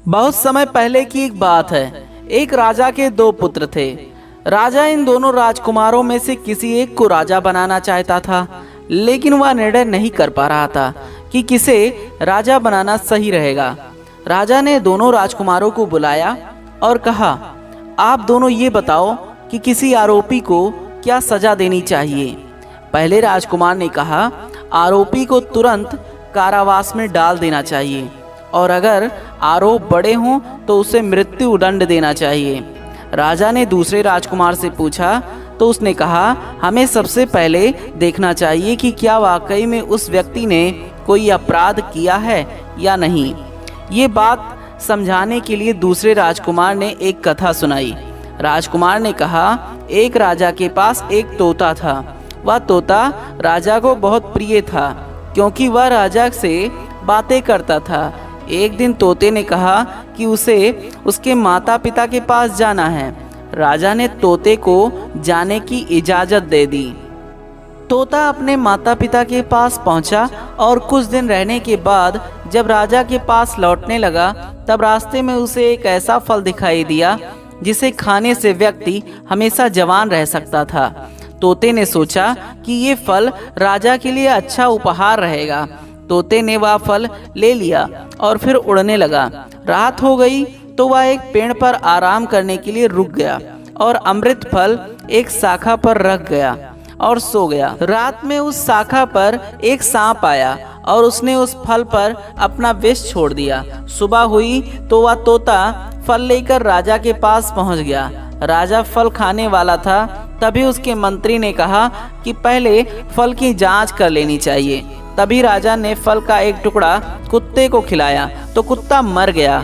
बहुत समय पहले की एक बात है। एक राजा के दो पुत्र थे। राजा इन दोनों राजकुमारों में से किसी एक को राजा बनाना चाहता था, लेकिन वह निर्णय नहीं कर पा रहा था कि किसे राजा बनाना सही रहेगा। राजा ने दोनों राजकुमारों को बुलाया और कहा, आप दोनों ये बताओ कि किसी आरोपी को क्या सजा देनी चाहिए। पहले राजकुमार ने कहा, आरोपी को तुरंत कारावास में डाल देना चाहिए और अगर आरोप बड़े हों तो उसे मृत्यु दंड देना चाहिए। राजा ने दूसरे राजकुमार से पूछा तो उसने कहा, हमें सबसे पहले देखना चाहिए कि क्या वाकई में उस व्यक्ति ने कोई अपराध किया है या नहीं। ये बात समझाने के लिए दूसरे राजकुमार ने एक कथा सुनाई। राजकुमार ने कहा, एक राजा के पास एक तोता था। वह तोता राजा को बहुत प्रिय था क्योंकि वह राजा से बातें करता था। एक दिन तोते ने कहा कि उसे उसके माता पिता के पास जाना है। राजा ने तोते को जाने की इजाज़त दे दी। तोता अपने माता पिता के पास पहुंचा और कुछ दिन रहने के बाद जब राजा के पास लौटने लगा तब रास्ते में उसे एक ऐसा फल दिखाई दिया जिसे खाने से व्यक्ति हमेशा जवान रह सकता था। तोते ने सोचा कि ये फल राजा के लिए अच्छा उपहार रहेगा। तोते ने वह फल ले लिया और फिर उड़ने लगा। रात हो गई तो वह एक पेड़ पर आराम करने के लिए रुक गया और अमृत फल एक शाखा पर रख गया और सो गया। रात में उस शाखा पर एक सांप आया और उसने उस फल पर अपना विष छोड़ दिया। सुबह हुई तो वह तोता फल लेकर राजा के पास पहुंच गया। राजा फल खाने वाला था, तभी उसके मंत्री ने कहा कि पहले फल की जांच कर लेनी चाहिए। तभी राजा ने फल का एक टुकड़ा कुत्ते को खिलाया तो कुत्ता मर गया।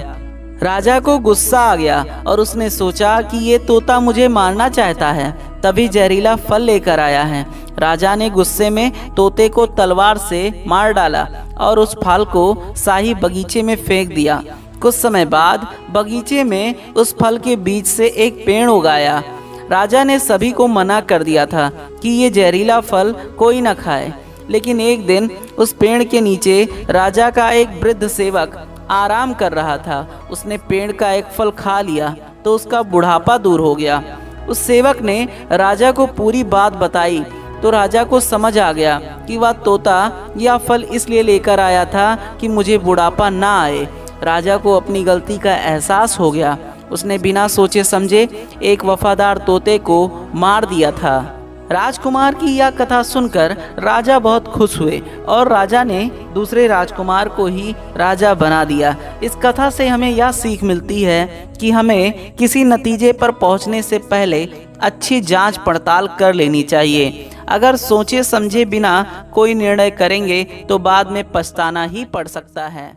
राजा को गुस्सा आ गया और उसने सोचा कि ये तोता मुझे मारना चाहता है, तभी जहरीला फल लेकर आया है। राजा ने गुस्से में तोते को तलवार से मार डाला और उस फल को शाही बगीचे में फेंक दिया। कुछ समय बाद बगीचे में उस फल के बीच से एक पेड़ उगाया। राजा ने सभी को मना कर दिया था कि ये जहरीला फल कोई न खाए, लेकिन एक दिन उस पेड़ के नीचे राजा का एक वृद्ध सेवक आराम कर रहा था। उसने पेड़ का एक फल खा लिया तो उसका बुढ़ापा दूर हो गया। उस सेवक ने राजा को पूरी बात बताई तो राजा को समझ आ गया कि वह तोता यह फल इसलिए लेकर आया था कि मुझे बुढ़ापा ना आए। राजा को अपनी गलती का एहसास हो गया। उसने बिना सोचे समझे एक वफादार तोते को मार दिया था। राजकुमार की यह कथा सुनकर राजा बहुत खुश हुए और राजा ने दूसरे राजकुमार को ही राजा बना दिया। इस कथा से हमें यह सीख मिलती है कि हमें किसी नतीजे पर पहुंचने से पहले अच्छी जांच पड़ताल कर लेनी चाहिए। अगर सोचे समझे बिना कोई निर्णय करेंगे तो बाद में पछताना ही पड़ सकता है।